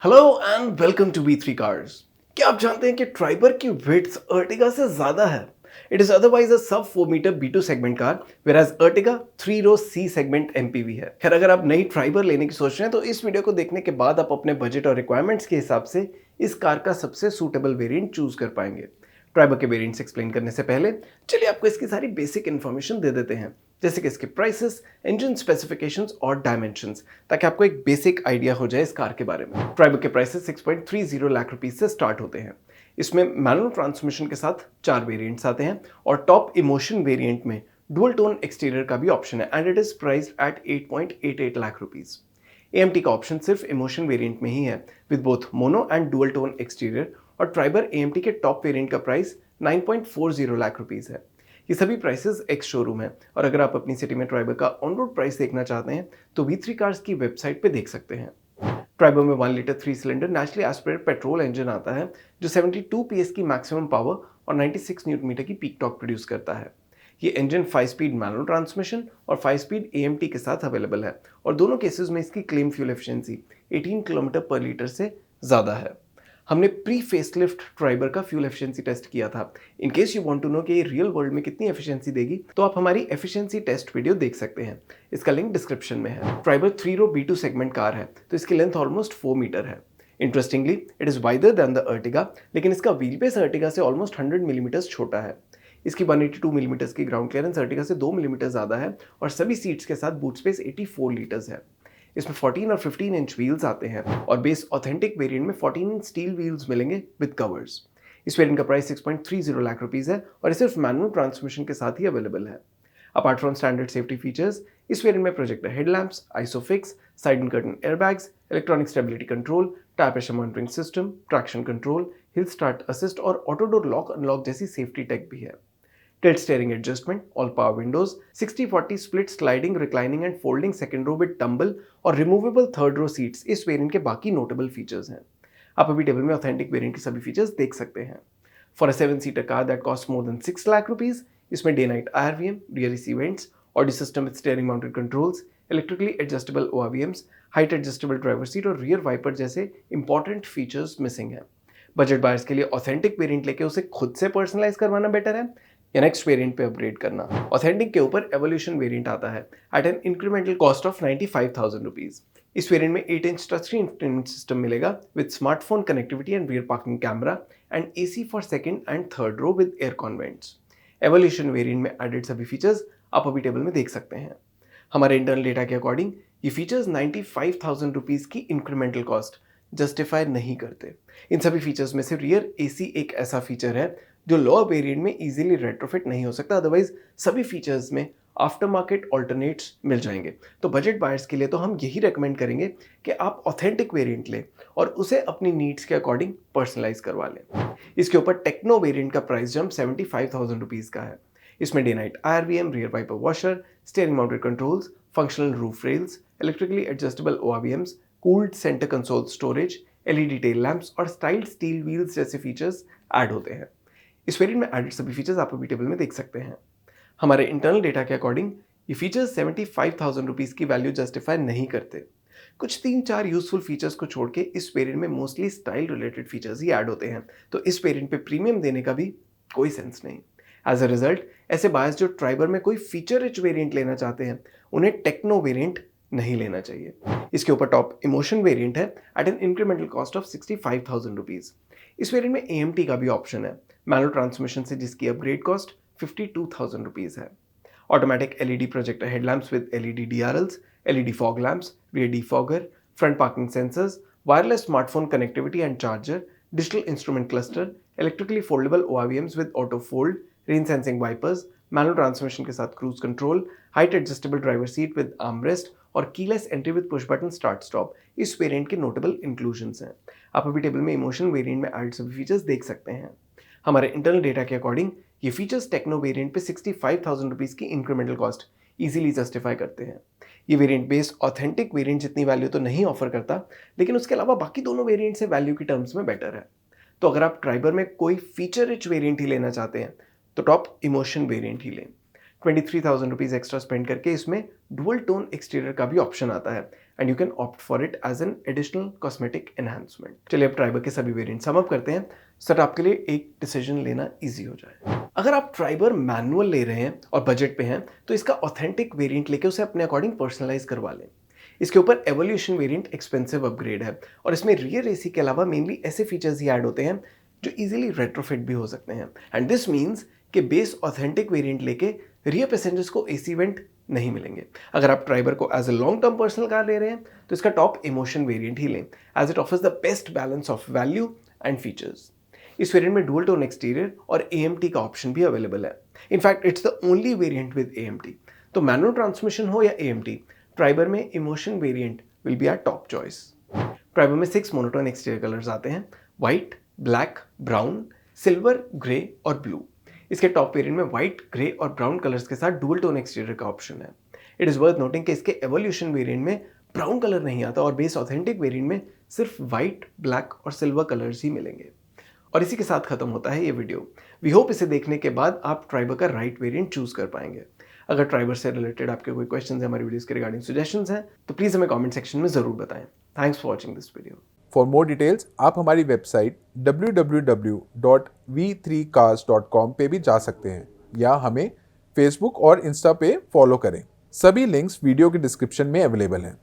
Hello and welcome to V3 cars. क्या आप जानते हैं कि ट्राइबर की विड्थ अर्टिगा से ज्यादा है? इट इज अदरवाइज अ सब 4 metre B2 segment car, whereas Ertiga 3 row C segment MPV है। खैर, अगर आप नई ट्राइबर लेने की सोच रहे हैं तो इस वीडियो को देखने के बाद आप अपने बजट और रिक्वायरमेंट्स के हिसाब से इस कार का सबसे सूटेबल वेरिएंट चूज कर पाएंगे। ट्राइबर के वेरिएंट्स एक्सप्लेन करने से पहले चलिए आपको इसकी सारी बेसिक इन्फॉर्मेशन दे देते हैं, जैसे कि इसके प्राइसेस, इंजन स्पेसिफिकेशंस और डायमेंशंस, ताकि आपको एक बेसिक आइडिया हो जाए इस कार के बारे में। ट्राइबर के प्राइसेस 6.30 लाख रुपीस से स्टार्ट होते हैं। इसमें मैनुअल ट्रांसमिशन के साथ 4 वेरिएंट्स आते हैं और टॉप इमोशन वेरिएंट में डुअल टोन एक्सटीरियर का भी ऑप्शन है and it is priced eight 8.88 lakh rupees. AMT का ऑप्शन सिर्फ इमोशन वेरिएंट में ही है with both mono and dual tone exterior, और ट्राइबर AMT के टॉप वेरिएंट का प्राइस 9.40 लाख रुपीस है। ये सभी प्राइसेस एक्स शोरूम है, और अगर आप अपनी सिटी में ट्राइबर का ऑन रोड प्राइस देखना चाहते हैं तो V3 कार्स की वेबसाइट पे देख सकते हैं। ट्राइबर में 1 litre 3 cylinder naturally aspirated petrol engine आता है जो 72 PS की मैक्सिमम पावर और 96 न्यूटन मीटर की पीक टॉर्क प्रोड्यूस करता है। ये इंजन 5 स्पीड मैनुअल ट्रांसमिशन और 5 स्पीड AMT के साथ अवेलेबल है, और दोनों केसेस में इसकी claim fuel efficiency 18 kilometre per litre से ज़्यादा है। हमने प्री फेसलिफ्ट ट्राइबर का फ्यूल एफिशिएंसी टेस्ट किया था। In case you want to know कि ये रियल वर्ल्ड में कितनी एफिशिएंसी देगी, तो आप हमारी एफिशिएंसी टेस्ट वीडियो देख सकते हैं। इसका लिंक डिस्क्रिप्शन में है। ट्राइबर 3 रो B2 सेगमेंट कार है, तो इसकी लेंथ ऑलमोस्ट 4 मीटर है। Interestingly it is wider than the Ertiga, लेकिन इसका व्हील बेस अर्टिगा से ऑलमोस्ट 100 मिलीमीटर छोटा है। इसकी 182 मिलीमीटर की ग्राउंड क्लियरेंस अर्टिगा से 2 मिलीमीटर ज़्यादा है, और सभी सीट्स के साथ बूट स्पेस 84 लीटर्स है। इसमें 14 और 15 इंच व्हील्स आते हैं, और बेस ऑथेंटिक वेरिएंट में 14 इंच स्टील व्हील्स मिलेंगे विद कवर्स। इस वेरिएंट का प्राइस 6.30 लाख रुपीस है, और ये सिर्फ मैनुअल ट्रांसमिशन के साथ ही अवेलेबल है। Apart from standard safety features, इस वेरिएंट में projector headlamps, isofix, side and curtain airbags, electronic stability control, tyre pressure monitoring system, traction control, hill start assist और ऑटो डोर लॉक अनलॉक जैसी safety take भी है। Tilt steering adjustment, all power windows, 60-40 split sliding, reclining and folding second row with tumble और removable third row seats इस variant के बाकी notable features हैं। आप अभी टेबल में ऑथेंटिक वेरिएंट के सभी फीचर्स देख सकते हैं। For a seven seater car that cost more than 6 lakh rupees, इसमें day night IRVM, rear AC vents, audio system with steering mounted controls, electrically adjustable ORVMs, height adjustable driver seat और rear wiper जैसे important features missing हैं। Budget buyers के लिए authentic variant लेके उसे खुद से पर्सनलाइज करवाना बेटर है या नेक्स्ट वेरिएंट पे अपग्रेड करना। ऑथेंटिक के ऊपर एवोल्यूशन वेरिएंट आता है at an incremental cost of 95,000 rupees. इस वेरिएंट में 8 inch touch screen infotainment system मिलेगा with smartphone connectivity and rear parking camera and AC for second and third row with air con vents. Evolution variant में added सभी features आप अभी table में देख सकते हैं। हमारे इंटरनल डेटा के अकॉर्डिंग ये फीचर्स 95,000 रुपीज की इंक्रीमेंटल कॉस्ट जस्टिफाई नहीं करते। इन सभी फीचर्स में से रियर AC एक ऐसा फीचर है जो लोअर वेरिएंट में इजीली रेट्रोफिट नहीं हो सकता, अदरवाइज सभी फीचर्स में आफ्टर मार्केट ऑल्टरनेट्स मिल जाएंगे। तो बजट बायर्स के लिए तो हम यही रेकमेंड करेंगे कि आप ऑथेंटिक वेरिएंट लें और उसे अपनी नीड्स के अकॉर्डिंग पर्सनलाइज करवा लें। इसके ऊपर टेक्नो वेरिएंट का प्राइस जंप 75,000 रुपीज़ का है। इसमें day night IRVM, rear wiper washer, steering mounted controls, functional roof rails, electrically adjustable ORVMs, cooled centre console storage, LED tail lamps और स्टाइल्ड स्टील व्हील्स जैसे फीचर्स ऐड होते हैं। इस variant में added सभी फीचर्स आप अभी टेबल में देख सकते हैं। हमारे इंटरनल डेटा के अकॉर्डिंग ये फीचर्स 75,000 रुपीज़ की वैल्यू जस्टिफाई नहीं करते। कुछ 3-4 यूजफुल फीचर्स को छोड़ के इस वेरिएंट में मोस्टली स्टाइल रिलेटेड फीचर्स ही ऐड होते हैं, तो इस वेरिएंट पे प्रीमियम देने का भी कोई सेंस नहीं। एज अ रिजल्ट, ऐसे बायर्स जो ट्राइबर में कोई फीचर रिच वेरिएंट लेना चाहते हैं, उन्हें टेक्नो वेरिएंट नहीं लेना चाहिए। इसके ऊपर टॉप इमोशन वेरिएंट है at an incremental cost of 65,000 rupees. इस वेरिएंट में AMT का भी ऑप्शन है मैनुअल ट्रांसमिशन से, जिसकी अपग्रेड कॉस्ट 52,000 रुपीज़ है। Automatic LED projector headlamps with LED DRLs, LED fog lamps, rear defogger, front parking sensors, wireless smartphone connectivity and charger, digital instrument cluster, electrically foldable ORVMs with auto fold, rain sensing wipers, manual transmission के साथ cruise control, height adjustable driver seat with armrest और keyless entry with push button start stop इस variant के notable inclusions हैं। आप अभी table में Emotion variant में एड सभी फीचर्स देख सकते हैं। हमारे इंटरनल डेटा के अकॉर्डिंग ये फीचर्स टेक्नो वेरिएंट पे 65,000 रुपीज़ की इंक्रीमेंटल कॉस्ट इजीली जस्टिफाई करते हैं। ये वेरिएंट बेस्ड ऑथेंटिक वेरिएंट जितनी वैल्यू तो नहीं ऑफर करता, लेकिन उसके अलावा बाकी दोनों वेरिएंट से वैल्यू की टर्म्स में बेटर है। तो अगर आप ट्राइबर में कोई फीचर रिच वेरिएंट ही लेना चाहते हैं तो टॉप इमोशन वेरिएंट ही लें। 23,000 रुपीज़ एक्स्ट्रा स्पेंड करके इसमें डुअल टोन एक्सटीरियर का भी ऑप्शन आता है and you can opt for it as an additional cosmetic enhancement. चलिए अब ट्राइबर के सभी वेरिएंट सम अप करते हैं सो that आपके लिए एक डिसीजन लेना इजी हो जाए। अगर आप ट्राइबर मैनुअल ले रहे हैं और बजट पे हैं तो इसका ऑथेंटिक वेरिएंट लेके उसे अपने अकॉर्डिंग पर्सनलाइज करवा लें। इसके ऊपर एवोल्यूशन वेरिएंट एक्सपेंसिव अपग्रेड है और इसमें रियर एसी के अलावा मेनली ऐसे फीचर्स ही ऐड होते हैं जो इजीली रेट्रोफिट भी हो सकते हैं एंड दिस मीन्स कि बेस ऑथेंटिक वेरिएंट लेके रियर पैसेंजर्स को एसी वेंट नहीं मिलेंगे। अगर आप ट्राइबर को as a long term personal car ले रहे हैं तो इसका टॉप इमोशन वेरिएंट ही लें as it offers the best balance of value and features. इस वेरिएंट में डुअल टोन एक्सटीरियर और AMT का ऑप्शन भी अवेलेबल है। In fact it's the only variant with AMT। तो मैनुअल ट्रांसमिशन हो या AMT, ट्राइबर में Emotion variant will be our top choice. Triber में 6 मोनोटोन एक्सटीरियर कलर्स आते हैं, white, black, brown, silver, grey और ब्लू। इसके टॉप वेरिएंट में व्हाइट, ग्रे और ब्राउन कलर्स के साथ डुअल टोन एक्सटीरियर का ऑप्शन है। इट इज़ वर्थ नोटिंग कि इसके एवोल्यूशन वेरिएंट में ब्राउन कलर नहीं आता और बेस ऑथेंटिक वेरिएंट में सिर्फ व्हाइट, ब्लैक और सिल्वर कलर्स ही मिलेंगे। और इसी के साथ खत्म होता है ये वीडियो। वी होप इसे देखने के बाद आप ट्राइबर का राइट वेरिएंट चूज कर पाएंगे। अगर ट्राइबर से रिलेटेड आपके कोई क्वेश्चंस हैं, हमारी वीडियोस के रिगार्डिंग सजेशंस हैं तो प्लीज़ हमें कमेंट सेक्शन में ज़रूर बताएं। Thanks for watching this video. For more details आप हमारी वेबसाइट www.v3cars.com पे भी जा सकते हैं या हमें फेसबुक और इंस्टा पे फॉलो करें। सभी लिंक्स वीडियो के डिस्क्रिप्शन में अवेलेबल हैं।